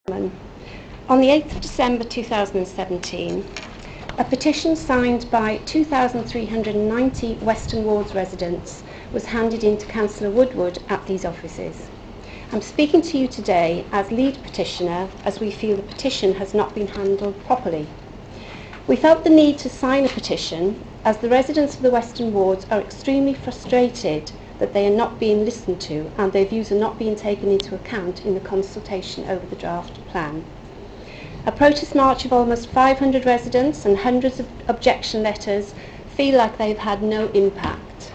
On the 8th of December 2017, a petition signed by 2,390 Western Wards residents was handed in to Councillor Woodward at these offices. I'm speaking to you today as lead petitioner, as we feel the petition has not been handled properly. We felt the need to sign a petition as the residents of the Western Wards are extremely frustrated that they are not being listened to and their views are not being taken into account in the consultation over the draft plan. A protest march of almost 500 residents and hundreds of objection letters feel like they've had no impact.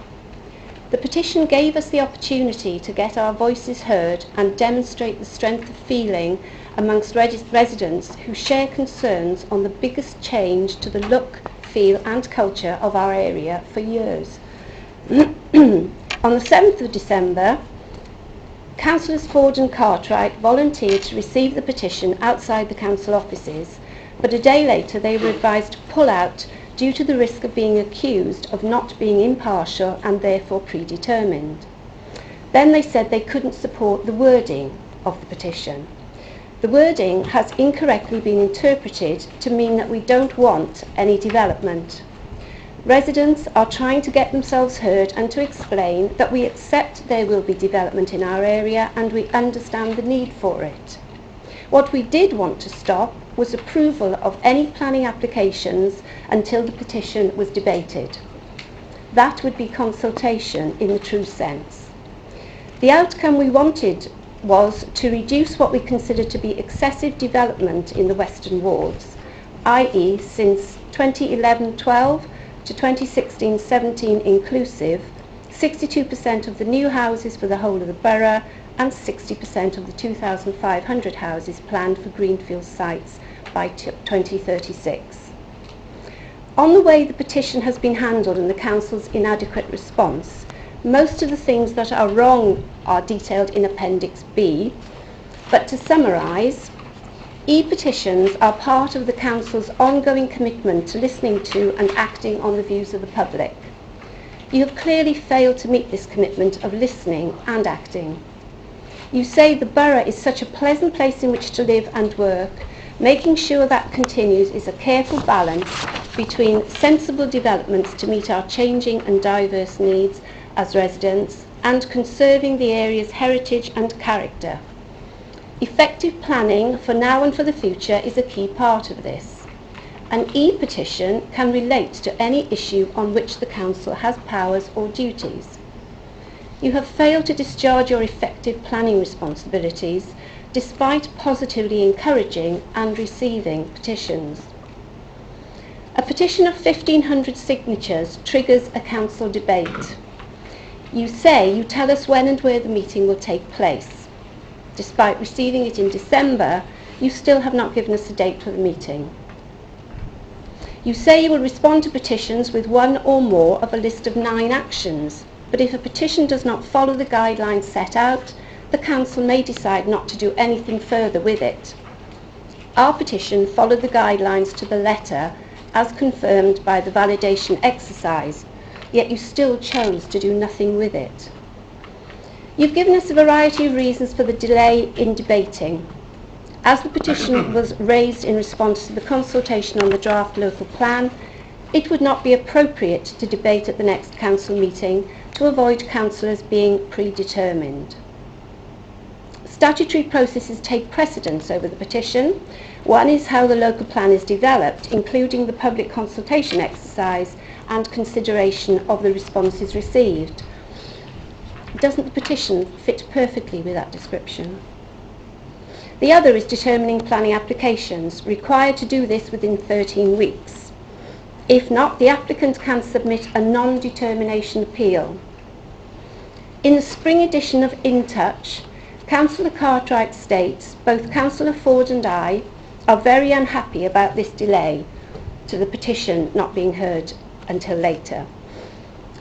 The petition gave us the opportunity to get our voices heard and demonstrate the strength of feeling amongst residents who share concerns on the biggest change to the look, feel and culture of our area for years. On the 7th of December, Councillors Ford and Cartwright volunteered to receive the petition outside the council offices, but a day later they were advised to pull out due to the risk of being accused of not being impartial and therefore predetermined. Then they said they couldn't support the wording of the petition. The wording has incorrectly been interpreted to mean that we don't want any development. Residents are trying to get themselves heard and to explain that we accept there will be development in our area and we understand the need for it. What we did want to stop was approval of any planning applications until the petition was debated. That would be consultation in the true sense. The outcome we wanted was to reduce what we consider to be excessive development in the Western Wards, i.e. since 2011-12 to 2016-17 inclusive, 62% of the new houses for the whole of the borough and 60% of the 2,500 houses planned for greenfield sites by 2036. On the way the petition has been handled and the council's inadequate response, most of the things that are wrong are detailed in Appendix B, but to summarise, e-petitions are part of the Council's ongoing commitment to listening to and acting on the views of the public. You have clearly failed to meet this commitment of listening and acting. You say the borough is such a pleasant place in which to live and work. Making sure that continues is a careful balance between sensible developments to meet our changing and diverse needs as residents and conserving the area's heritage and character. Effective planning for now and for the future is a key part of this. An e-petition can relate to any issue on which the council has powers or duties. You have failed to discharge your effective planning responsibilities despite positively encouraging and receiving petitions. A petition of 1,500 signatures triggers a council debate. You say you tell us when and where the meeting will take place. Despite receiving it in December, you still have not given us a date for the meeting. You say you will respond to petitions with one or more of a list of 9 actions, but if a petition does not follow the guidelines set out, the council may decide not to do anything further with it. Our petition followed the guidelines to the letter as confirmed by the validation exercise, yet you still chose to do nothing with it. You've given us a variety of reasons for the delay in debating. As the petition was raised in response to the consultation on the draft local plan, it would not be appropriate to debate at the next council meeting to avoid councillors being predetermined. Statutory processes take precedence over the petition. One is how the local plan is developed, including the public consultation exercise and consideration of the responses received. Doesn't the petition fit perfectly with that description? The other is determining planning applications, required to do this within 13 weeks. If not, the applicant can submit a non-determination appeal. In the spring edition of In Touch, Councillor Cartwright states, both Councillor Ford and I are very unhappy about this delay to the petition not being heard until later.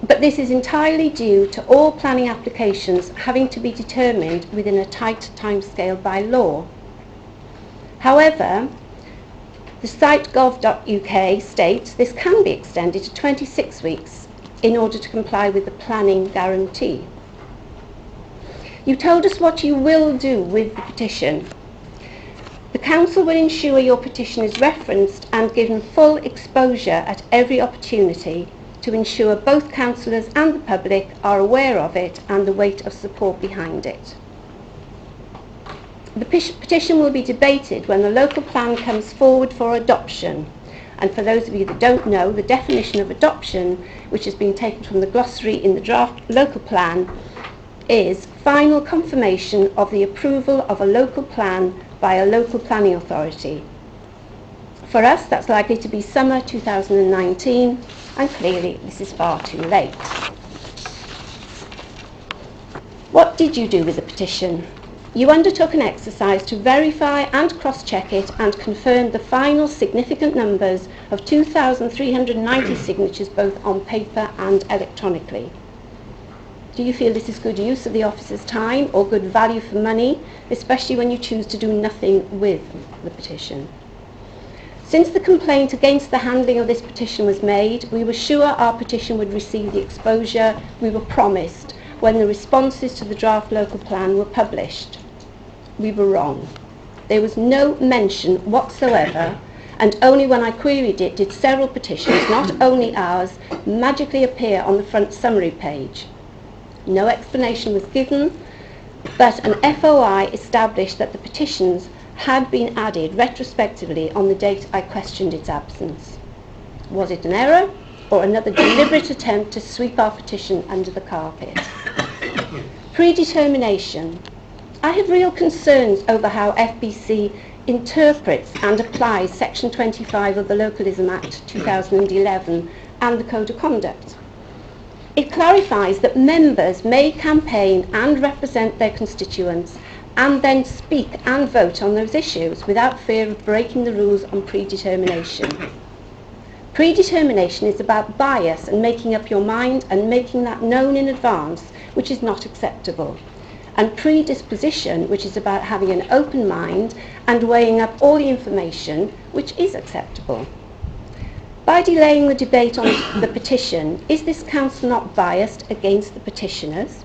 But this is entirely due to all planning applications having to be determined within a tight timescale by law. However, the site gov.uk states this can be extended to 26 weeks in order to comply with the planning guarantee. You told us what you will do with the petition. Council will ensure your petition is referenced and given full exposure at every opportunity to ensure both councillors and the public are aware of it and the weight of support behind it. The petition will be debated when the local plan comes forward for adoption. And for those of you that don't know, the definition of adoption, which has been taken from the glossary in the draft local plan, is final confirmation of the approval of a local plan by a local planning authority. For us, that's likely to be summer 2019, and clearly this is far too late. What did you do with the petition? You undertook an exercise to verify and cross-check it and confirm the final significant numbers of 2,390 signatures both on paper and electronically. Do you feel this is good use of the officer's time or good value for money, especially when you choose to do nothing with the petition? Since the complaint against the handling of this petition was made, we were sure our petition would receive the exposure we were promised when the responses to the draft local plan were published. We were wrong. There was no mention whatsoever, and only when I queried it did several petitions, not only ours, magically appear on the front summary page. No explanation was given, but an FOI established that the petitions had been added retrospectively on the date I questioned its absence. Was it an error or another deliberate attempt to sweep our petition under the carpet? Predetermination. I have real concerns over how FBC interprets and applies Section 25 of the Localism Act 2011 and the Code of Conduct. It clarifies that members may campaign and represent their constituents and then speak and vote on those issues without fear of breaking the rules on predetermination. Predetermination is about bias and making up your mind and making that known in advance, which is not acceptable. And predisposition, which is about having an open mind and weighing up all the information, which is acceptable. By delaying the debate on the petition, is this council not biased against the petitioners?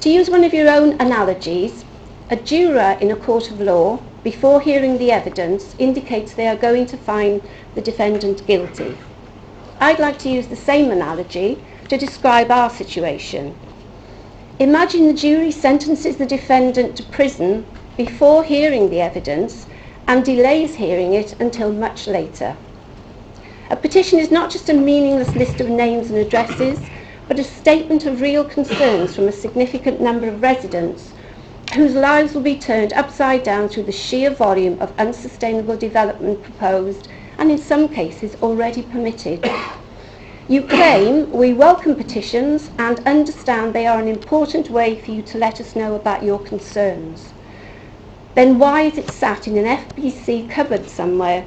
To use one of your own analogies, a juror in a court of law, before hearing the evidence, indicates they are going to find the defendant guilty. I'd like to use the same analogy to describe our situation. Imagine the jury sentences the defendant to prison before hearing the evidence and delays hearing it until much later. A petition is not just a meaningless list of names and addresses, but a statement of real concerns from a significant number of residents whose lives will be turned upside down through the sheer volume of unsustainable development proposed and in some cases already permitted. You claim we welcome petitions and understand they are an important way for you to let us know about your concerns. Then why is it sat in an FBC cupboard somewhere,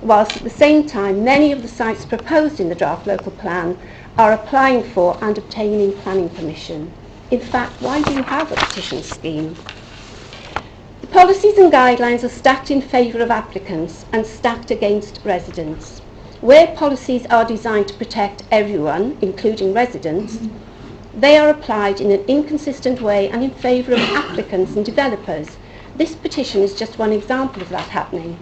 whilst at the same time many of the sites proposed in the draft local plan are applying for and obtaining planning permission? In fact, why do you have a petition scheme? The policies and guidelines are stacked in favour of applicants and stacked against residents. Where policies are designed to protect everyone, including residents, they are applied in an inconsistent way and in favour of applicants and developers. This petition is just one example of that happening.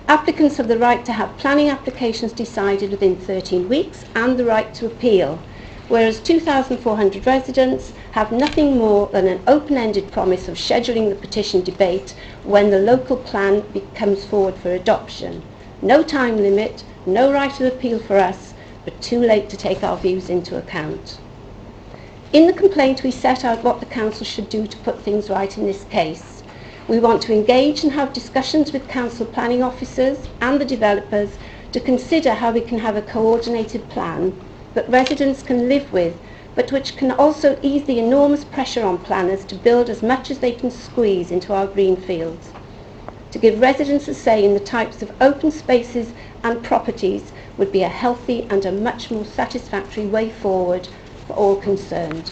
Applicants have the right to have planning applications decided within 13 weeks and the right to appeal, whereas 2,400 residents have nothing more than an open-ended promise of scheduling the petition debate when the local plan comes forward for adoption. No time limit, no right of appeal for us, but too late to take our views into account. In the complaint, we set out what the council should do to put things right in this case. We want to engage and have discussions with council planning officers and the developers to consider how we can have a coordinated plan that residents can live with, but which can also ease the enormous pressure on planners to build as much as they can squeeze into our green fields. To give residents a say in the types of open spaces and properties would be a healthy and a much more satisfactory way forward for all concerned.